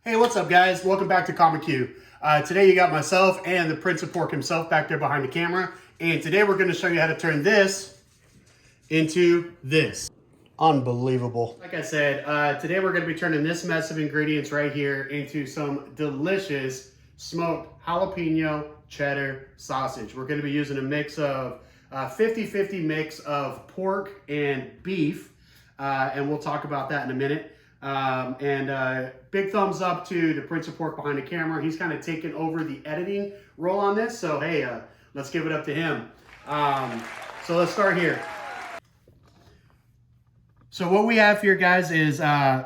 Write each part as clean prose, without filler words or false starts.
Hey, what's up guys? Welcome back to Comic Q. Today you got myself and the Prince of Pork himself back there behind the camera. And today we're going to show you how to turn this into this. Unbelievable. Like I said, today we're going to be turning this mess of ingredients right here into some delicious smoked jalapeno cheddar sausage. We're going to be using a mix of 50-50 mix of pork and beef. And we'll talk about that in a minute. Big thumbs up to the Prince of Pork behind the camera. He's kind of taken over the editing role on this. So, hey, let's give it up to him. So let's start here. So what we have here, guys, is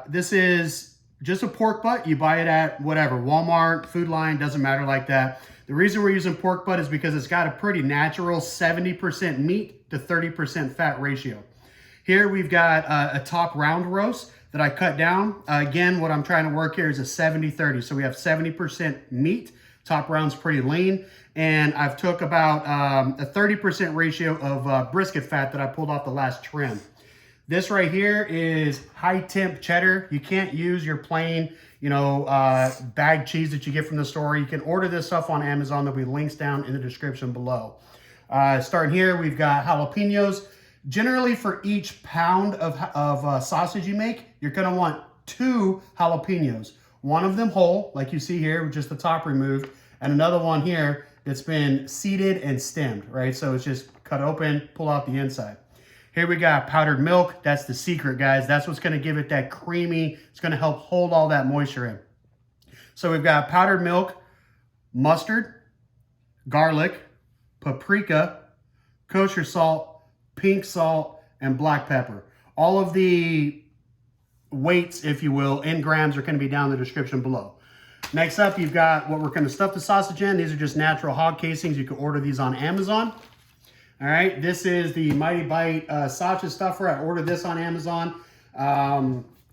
this is just a pork butt. You buy it at whatever, Walmart, Food Line, doesn't matter like that. The reason we're using pork butt is because it's got a pretty natural 70% meat to 30% fat ratio. Here we've got a top round roast that I cut down. Again, what I'm trying to work here is a 70-30. So we have 70% meat, top round's pretty lean, and I've took about a 30% ratio of brisket fat that I pulled off the last trim. This right here is high-temp cheddar. You can't use your plain, bagged cheese that you get from the store. You can order this stuff on Amazon. There'll be links down in the description below. Starting here, we've got jalapeños. Generally, for each pound of sausage you make, you're going to want 2 jalapenos. One of them whole, like you see here, with just the top removed, and another one here that's been seeded and stemmed, right? So it's just cut open, pull out the inside. Here we got powdered milk. That's the secret, guys. That's what's going to give it that creamy. It's going to help hold all that moisture in. So we've got powdered milk, mustard, garlic, paprika, kosher salt, pink salt, and black pepper. All of the weights, if you will, in grams are going to be down in the description below. Next up, you've got what we're going to stuff the sausage in. These are just natural hog casings. You can order these on Amazon. All right, this is the Mighty Bite sausage stuffer. I ordered this on Amazon.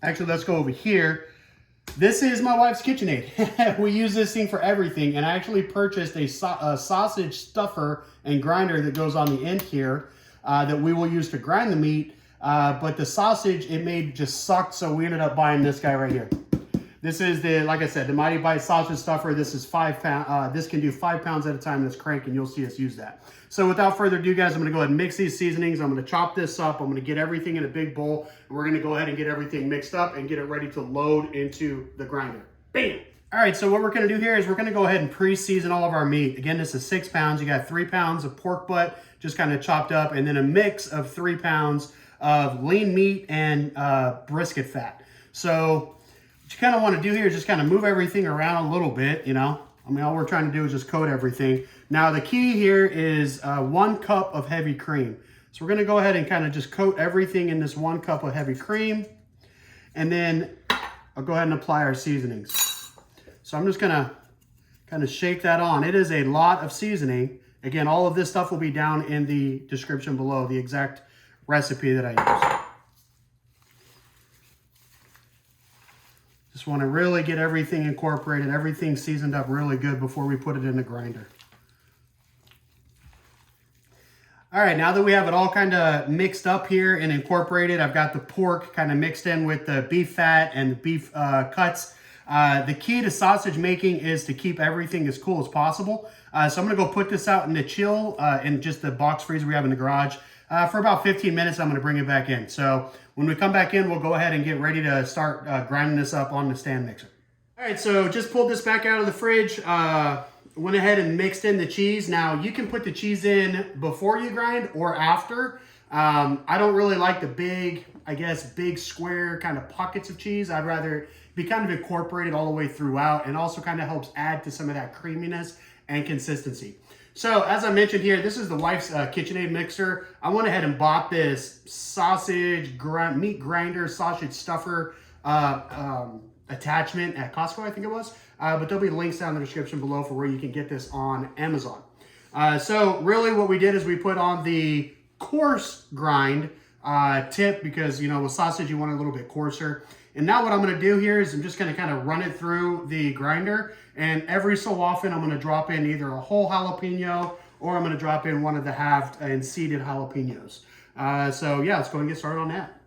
Actually, let's go over here. This is my wife's KitchenAid. We use this thing for everything, and I actually purchased a sausage stuffer and grinder that goes on the end here. That we will use to grind the meat, but the sausage, it made just sucked, so we ended up buying this guy right here. This is the, like I said, the Mighty Bite sausage stuffer. This is 5 pounds. This can do 5 pounds at a time. This crank, and you'll see us use that. So without further ado, guys, I'm going to go ahead and mix these seasonings. I'm going to chop this up. I'm going to get everything in a big bowl, and we're going to go ahead and get everything mixed up and get it ready to load into the grinder. Bam! All right, so what we're going to do here is we're going to go ahead and pre-season all of our meat. Again, this is 6 pounds. You got 3 pounds of pork butt, just kind of chopped up, and then a mix of 3 pounds of lean meat and brisket fat. So what you kind of want to do here is just kind of move everything around a little bit, I mean, all we're trying to do is just coat everything. Now, the key here is 1 cup of heavy cream. So we're going to go ahead and kind of just coat everything in this 1 cup of heavy cream. And then I'll go ahead and apply our seasonings. So I'm just going to kind of shake that on. It is a lot of seasoning. Again, all of this stuff will be down in the description below, the exact recipe that I use. Just want to really get everything incorporated, everything seasoned up really good before we put it in the grinder. All right, now that we have it all kind of mixed up here and incorporated, I've got the pork kind of mixed in with the beef fat and the beef cuts. The key to sausage making is to keep everything as cool as possible. So I'm going to go put this out in the chill in just the box freezer we have in the garage. For about 15 minutes, I'm going to bring it back in. So when we come back in, we'll go ahead and get ready to start grinding this up on the stand mixer. All right, so just pulled this back out of the fridge. Went ahead and mixed in the cheese. Now, you can put the cheese in before you grind or after. I don't really like the big square kind of pockets of cheese. I'd rather be kind of incorporated all the way throughout, and also kind of helps add to some of that creaminess and consistency. So as I mentioned here, this is the wife's KitchenAid mixer. I went ahead and bought this meat grinder, sausage stuffer attachment at Costco, I think it was. But there'll be links down in the description below for where you can get this on Amazon. So really what we did is we put on the coarse grind tip because, with sausage you want it a little bit coarser. And now what I'm going to do here is I'm just going to kind of run it through the grinder. And every so often I'm going to drop in either a whole jalapeno or I'm going to drop in one of the halved and seeded jalapenos. So yeah, let's go and get started on that.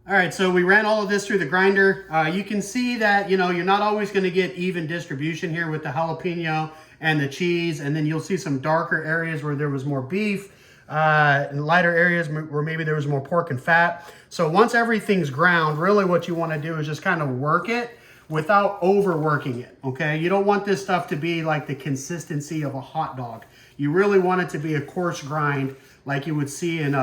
All right, so we ran all of this through the grinder. You can see that, you're not always gonna get even distribution here with the jalapeno and the cheese, and then you'll see some darker areas where there was more beef, and lighter areas where maybe there was more pork and fat. So once everything's ground, really what you wanna do is just kind of work it without overworking it, okay? You don't want this stuff to be like the consistency of a hot dog. You really want it to be a coarse grind like you would see in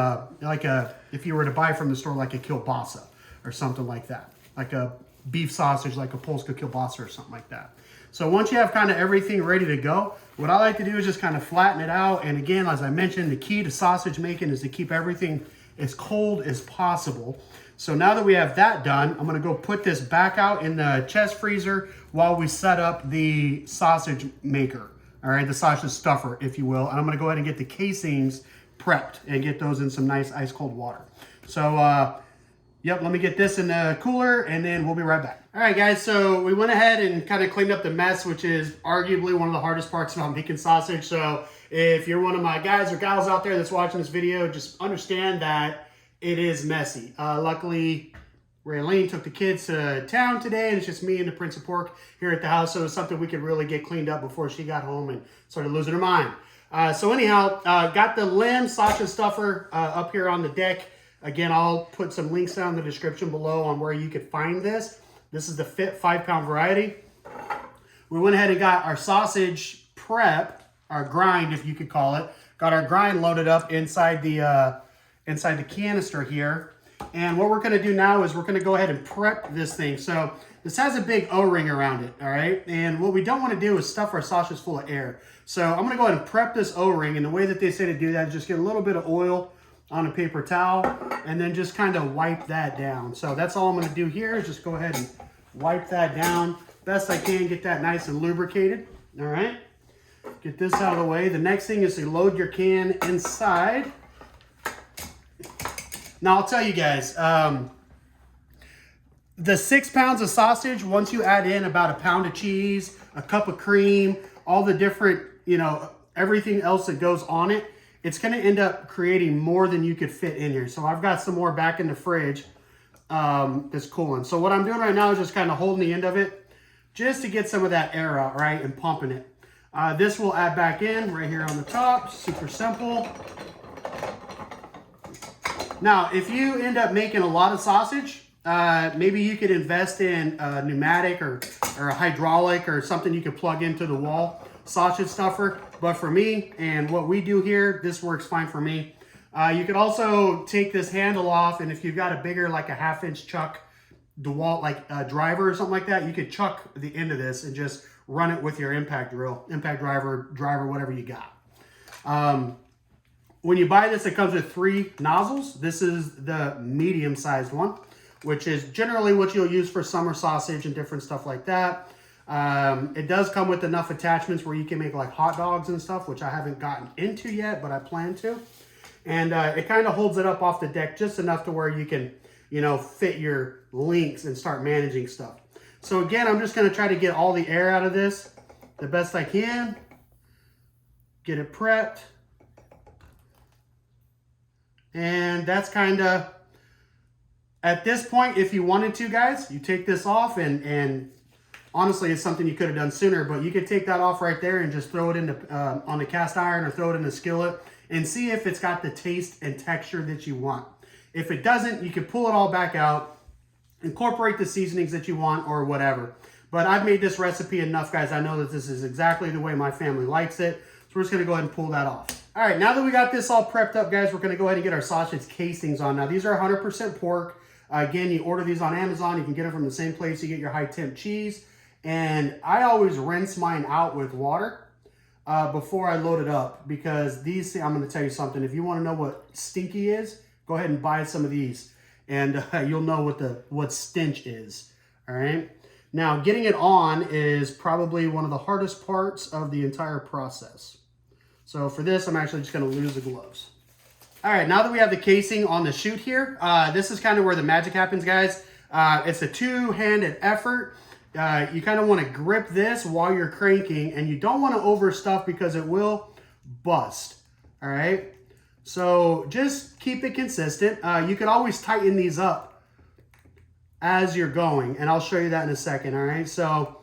if you were to buy from the store, like a kielbasa or something like that. Like a beef sausage, like a Polska kielbasa or something like that. So once you have kind of everything ready to go, what I like to do is just kind of flatten it out. And again, as I mentioned, the key to sausage making is to keep everything as cold as possible. So now that we have that done, I'm gonna go put this back out in the chest freezer while we set up the sausage maker. All right, the sausage stuffer, if you will. And I'm gonna go ahead and get the casings prepped and get those in some nice ice cold water. So, yep, let me get this in the cooler and then we'll be right back. All right, guys, so we went ahead and kind of cleaned up the mess, which is arguably one of the hardest parts about making sausage. So if you're one of my guys or gals out there that's watching this video, just understand that it is messy. Luckily, Raylene took the kids to town today, and it's just me and the Prince of Pork here at the house, so it's something we could really get cleaned up before she got home and started losing her mind. So anyhow, got the limb sausage stuffer up here on the deck. Again, I'll put some links down in the description below on where you could find this. This is the Fit 5-pound variety. We went ahead and got our sausage prep, our grind, if you could call it. Got our grind loaded up inside the canister here. And what we're gonna do now is we're gonna go ahead and prep this thing. So this has a big O-ring around it, all right? And what we don't wanna do is stuff our sausage full of air. So I'm gonna go ahead and prep this O-ring, and the way that they say to do that is just get a little bit of oil on a paper towel and then just kind of wipe that down. So that's all I'm gonna do here is just go ahead and wipe that down best I can, get that nice and lubricated, all right? Get this out of the way. The next thing is to load your can inside. Now, I'll tell you guys, the 6 pounds of sausage, once you add in about a pound of cheese, a cup of cream, all the different, everything else that goes on it, it's going to end up creating more than you could fit in here. So I've got some more back in the fridge that's cooling. So what I'm doing right now is just kind of holding the end of it just to get some of that air out, right, and pumping it. This will add back in right here on the top, super simple. Now, if you end up making a lot of sausage, maybe you could invest in a pneumatic or a hydraulic or something you could plug into the wall sausage stuffer. But for me and what we do here, this works fine for me. You could also take this handle off, and if you've got a bigger, like a 1/2-inch chuck DeWalt, like a driver or something like that, you could chuck the end of this and just run it with your impact drill, impact driver, whatever you got. When you buy this, it comes with 3 nozzles. This is the medium-sized one, which is generally what you'll use for summer sausage and different stuff like that. It does come with enough attachments where you can make like hot dogs and stuff, which I haven't gotten into yet, but I plan to. And it kind of holds it up off the deck just enough to where you can, fit your links and start managing stuff. So again, I'm just going to try to get all the air out of this the best I can. Get it prepped. And that's kind of, at this point, if you wanted to, guys, you take this off, and honestly, it's something you could have done sooner, but you could take that off right there and just throw it in on the cast iron or throw it in the skillet and see if it's got the taste and texture that you want. If it doesn't, you can pull it all back out, incorporate the seasonings that you want or whatever. But I've made this recipe enough, guys. I know that this is exactly the way my family likes it. So we're just going to go ahead and pull that off. All right, now that we got this all prepped up, guys, we're going to go ahead and get our sausage casings on. Now, these are 100% pork. Again, you order these on Amazon. You can get them from the same place you get your high-temp cheese. And I always rinse mine out with water before I load it up, because these, I'm going to tell you something. If you want to know what stinky is, go ahead and buy some of these, and you'll know what stench is. All right. Now, getting it on is probably one of the hardest parts of the entire process. So for this, I'm actually just going to lose the gloves. All right, now that we have the casing on the chute here, this is kind of where the magic happens, guys. It's a two-handed effort. You kind of want to grip this while you're cranking, and you don't want to overstuff because it will bust. All right. So just keep it consistent. You can always tighten these up as you're going, and I'll show you that in a second. All right, so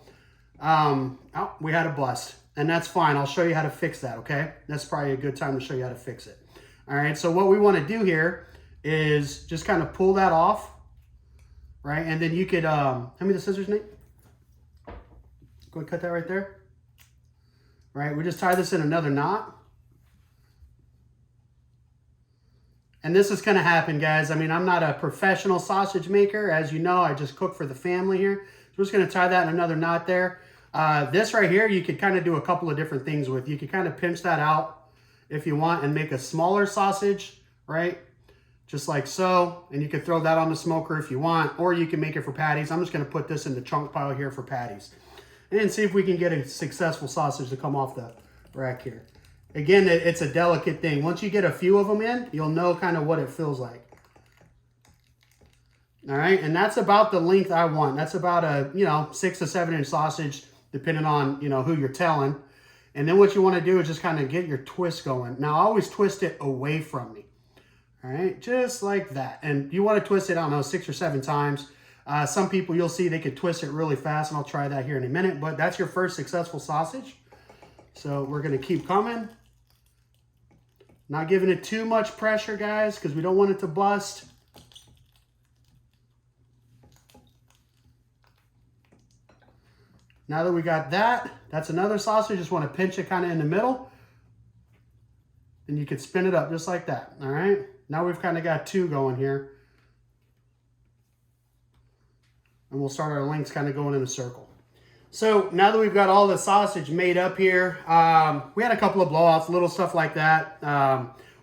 oh, we had a bust, and that's fine. I'll show you how to fix that. Okay, that's probably a good time to show you how to fix it. All right, so what we want to do here is just kind of pull that off, right? And then you could hand me the scissors, Nate. Go ahead, cut that right there. Right, we just tie this in another knot. And this is going to happen, guys. I mean, I'm not a professional sausage maker. As you know, I just cook for the family here. So we're just going to tie that in another knot there. This right here, you could kind of do a couple of different things with. You could kind of pinch that out if you want and make a smaller sausage, right? Just like so. And you can throw that on the smoker if you want, or you can make it for patties. I'm just going to put this in the chunk pile here for patties. And see if we can get a successful sausage to come off the rack here. Again, it's a delicate thing. Once you get a few of them in, you'll know kind of what it feels like. All right, and that's about the length I want. That's about a 6 to 7 inch sausage, depending on who you're telling. And then what you want to do is just kind of get your twist going. Now, I always twist it away from me. All right, just like that. And you want to twist it, I don't know, 6 or 7 times. Some people you'll see they could twist it really fast, and I'll try that here in a minute. But that's your first successful sausage. So we're going to keep coming. Not giving it too much pressure, guys, because we don't want it to bust. Now that we got that, that's another sausage. Just want to pinch it kind of in the middle. And you can spin it up just like that. All right. Now we've kind of got 2 going here. And we'll start our links kind of going in a circle. So now that we've got all the sausage made up here, we had a couple of blowouts, little stuff like that.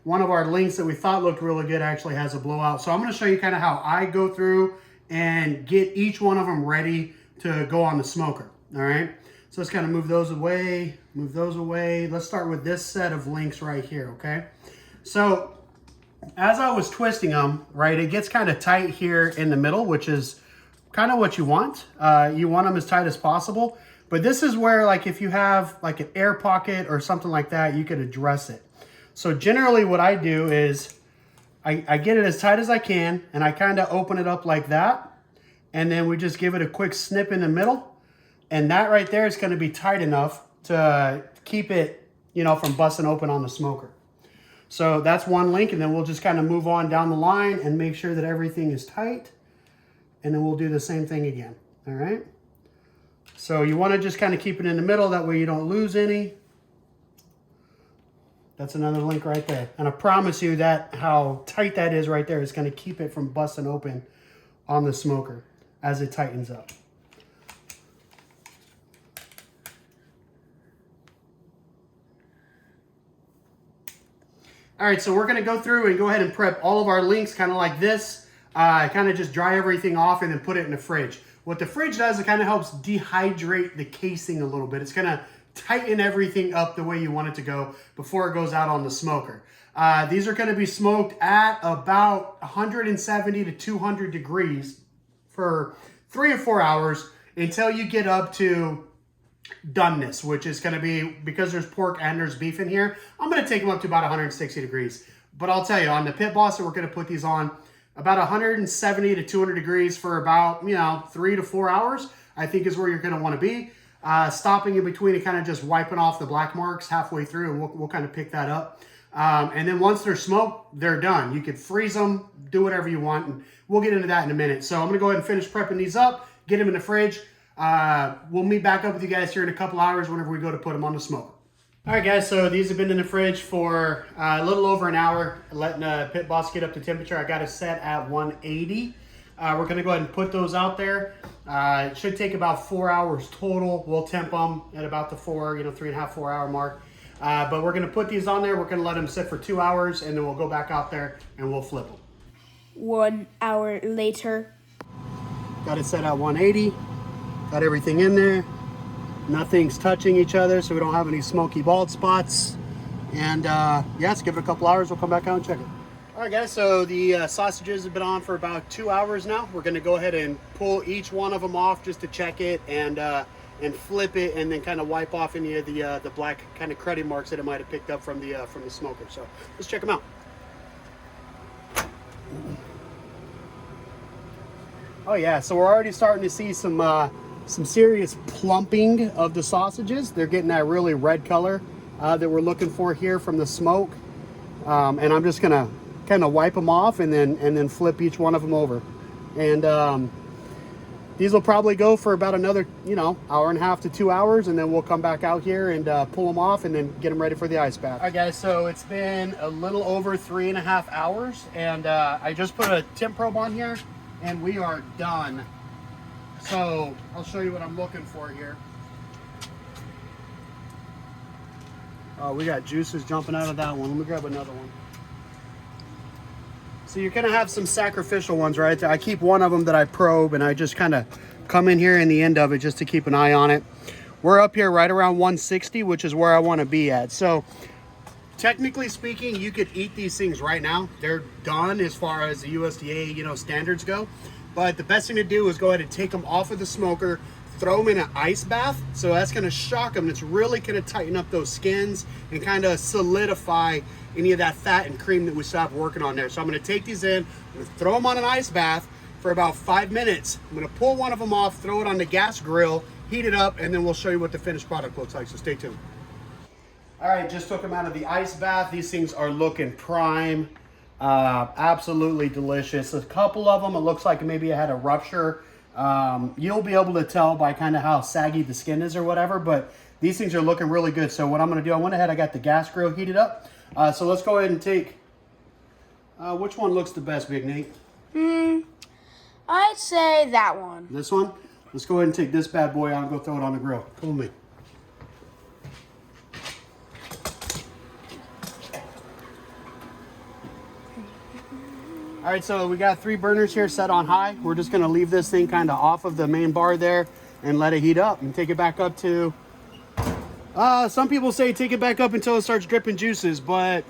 One of our links that we thought looked really good actually has a blowout. So I'm going to show you kind of how I go through and get each one of them ready to go on the smoker. All right. So let's kind of move those away, move those away. Let's start with this set of links right here. Okay. So as I was twisting them, right, it gets kind of tight here in the middle, which is kind of what you want. You want them as tight as possible. But this is where, like, if you have like an air pocket or something like that, you could address it. So generally what I do is I get it as tight as I can, and I kind of open it up like that. And then we just give it a quick snip in the middle. And that right there is going to be tight enough to keep it, from busting open on the smoker. So that's one link, and then we'll just kind of move on down the line and make sure that everything is tight. And then we'll do the same thing again. All right. So you want to just kind of keep it in the middle. That way you don't lose any. That's another link right there. And I promise you that how tight that is right there is going to keep it from busting open on the smoker as it tightens up. All right, so we're going to go through and go ahead and prep all of our links kind of like this. Kind of just dry everything off and then put it in the fridge. What the fridge does, it kind of helps dehydrate the casing a little bit. It's going to tighten everything up the way you want it to go before it goes out on the smoker. These are going to be smoked at about 170 to 200 degrees for 3 or 4 hours until you get up to doneness, which is going to be, because there's pork and there's beef in here, I'm going to take them up to about 160 degrees. But I'll tell you, on the Pit Boss that we're going to put these on, about 170 to 200 degrees for about, 3 to 4 hours, I think is where you're going to want to be. Stopping in between and kind of just wiping off the black marks halfway through, and we'll kind of pick that up. And then once they're smoked, they're done. You could freeze them, do whatever you want, and we'll get into that in a minute. So I'm going to go ahead and finish prepping these up, get them in the fridge. We'll meet back up with you guys here in a couple hours whenever we go to put them on the smoker. All right, guys, so these have been in the fridge for a little over an hour, letting Pit Boss get up to temperature. I got it set at 180. We're going to go ahead and put those out there. It should take about 4 hours total. We'll temp them at about the 3.5, 4 hour mark. But we're going to put these on there. We're going to let them sit for 2 hours, and then we'll go back out there and we'll flip them. 1 hour later. Got it set at 180. Got everything in there. Nothing's touching each other, so we don't have any smoky bald spots. And yeah, let's give it a couple hours. We'll come back out and check it. All right, guys, so the sausages have been on for about 2 hours now. We're going to go ahead and pull each one of them off just to check it and flip it, and then kind of wipe off any of the black kind of cruddy marks that it might have picked up from the smoker. So let's check them out. Oh yeah, so we're already starting to see some serious plumping of the sausages. They're getting that really red color that we're looking for here from the smoke. And I'm just gonna kind of wipe them off and then flip each one of them over. And these will probably go for about another, you know, hour and a half to 2 hours, and then we'll come back out here and pull them off and then get them ready for the ice bath. All right, guys, so it's been a little over 3.5 hours, and I just put a temp probe on here, and we are done. So I'll show you what I'm looking for here. Oh, we got juices jumping out of that one. Let me grab another one. So you're gonna have some sacrificial ones, right? I keep one of them that I probe, and I just kind of come in here in the end of it just to keep an eye on it. We're up here right around 160, which is where I want to be at. So technically speaking, you could eat these things right now. They're done as far as the USDA, you know, standards go. But the best thing to do is go ahead and take them off of the smoker, throw them in an ice bath. So that's going to shock them. It's really going to tighten up those skins and kind of solidify any of that fat and cream that we stopped working on there. So I'm going to take these in, I'm going to throw them on an ice bath for about 5 minutes. I'm going to pull one of them off, throw it on the gas grill, heat it up, and then we'll show you what the finished product looks like. So stay tuned. All right, just took them out of the ice bath. These things are looking prime. Absolutely delicious. A couple of them, it looks like maybe it had a rupture. You'll be able to tell by kind of how saggy the skin is or whatever, but these things are looking really good. So what I'm going to do, I went ahead, I got the gas grill heated up. So let's go ahead and take, which one looks the best, Big Nate? I'd say that one. This one? Let's go ahead and take this bad boy out and go throw it on the grill. Come with me. All right, so we got 3 burners here set on high. We're just gonna leave this thing kind of off of the main bar there and let it heat up and take it back up to, some people say take it back up until it starts dripping juices, but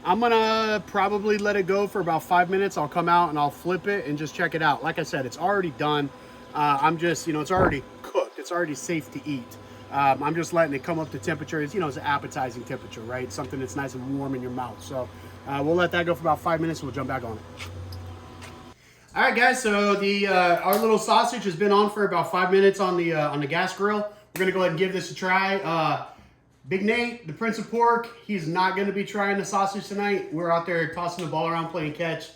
I'm gonna probably let it go for about 5 minutes. I'll come out and I'll flip it and just check it out. Like I said, it's already done. I'm just, you know, it's already cooked. It's already safe to eat. I'm just letting it come up to temperature. It's, you know, it's an appetizing temperature, right? Something that's nice and warm in your mouth. So we'll let that go for about 5 minutes and we'll jump back on it. All right, guys, so the our little sausage has been on for about 5 minutes on the gas grill. We're gonna go ahead and give this a try. Big Nate, the Prince of Pork, he's not gonna be trying the sausage tonight. We're out there tossing the ball around playing catch.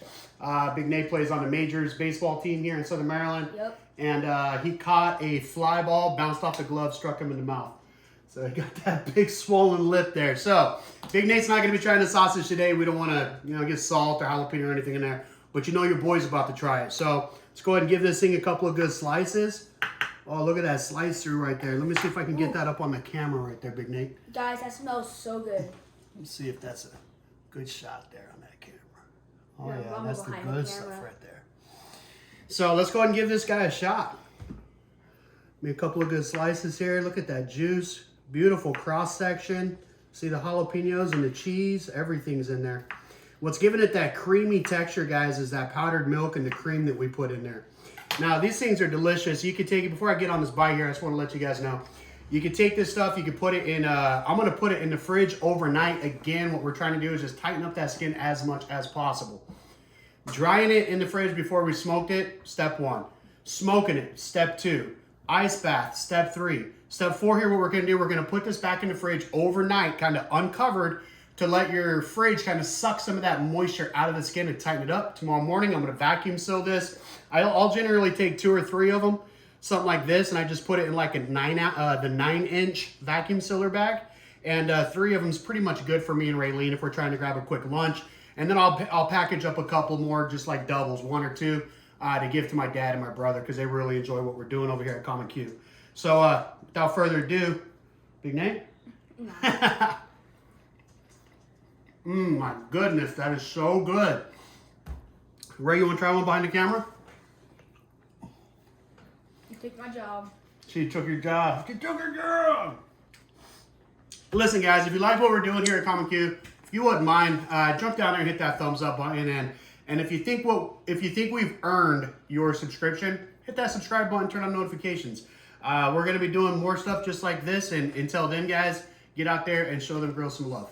Big Nate plays on the Majors baseball team here in Southern Maryland. Yep. And he caught a fly ball, bounced off the glove, struck him in the mouth. So he got that big swollen lip there. So Big Nate's not gonna be trying the sausage today. We don't wanna, you know, get salt or jalapeno or anything in there. But you know your boy's about to try it. So let's go ahead and give this thing a couple of good slices. Oh, look at that slice through right there. Let me see if I can get that up on the camera right there, Big Nate. Guys, that smells so good. Let's see if that's a good shot there on that camera. Oh yeah, that's the good stuff right there. So let's go ahead and give this guy a shot. Make a couple of good slices here. Look at that juice. Beautiful cross section. See the jalapenos and the cheese. Everything's in there. What's giving it that creamy texture, guys, is that powdered milk and the cream that we put in there. Now, these things are delicious. You could take it, before I get on this bite here, I just want to let you guys know. You could take this stuff, you could put it in, I'm going to put it in the fridge overnight. Again, what we're trying to do is just tighten up that skin as much as possible. Drying it in the fridge before we smoked it, step 1. Smoking it, step 2. Ice bath, step 3. Step 4 here, what we're going to do, we're going to put this back in the fridge overnight, kind of uncovered, to let your fridge kind of suck some of that moisture out of the skin and tighten it up. Tomorrow morning, I'm going to vacuum seal this. I'll generally take 2 or 3 of them, something like this, and I just put it in like a 9-inch vacuum sealer bag. And 3 of them is pretty much good for me and Raylene if we're trying to grab a quick lunch. And then I'll package up a couple more, just like doubles, 1 or 2, to give to my dad and my brother because they really enjoy what we're doing over here at Common Q. So without further ado, Big Nate? No. My goodness, that is so good. Ray, you want to try one behind the camera? You took my job. She took your job. She took her job. Listen, guys, if you like what we're doing here at Common Q, if you wouldn't mind, jump down there and hit that thumbs up button. And if you think we've earned your subscription, hit that subscribe button, turn on notifications. We're going to be doing more stuff just like this. And until then, guys, get out there and show them girls some love.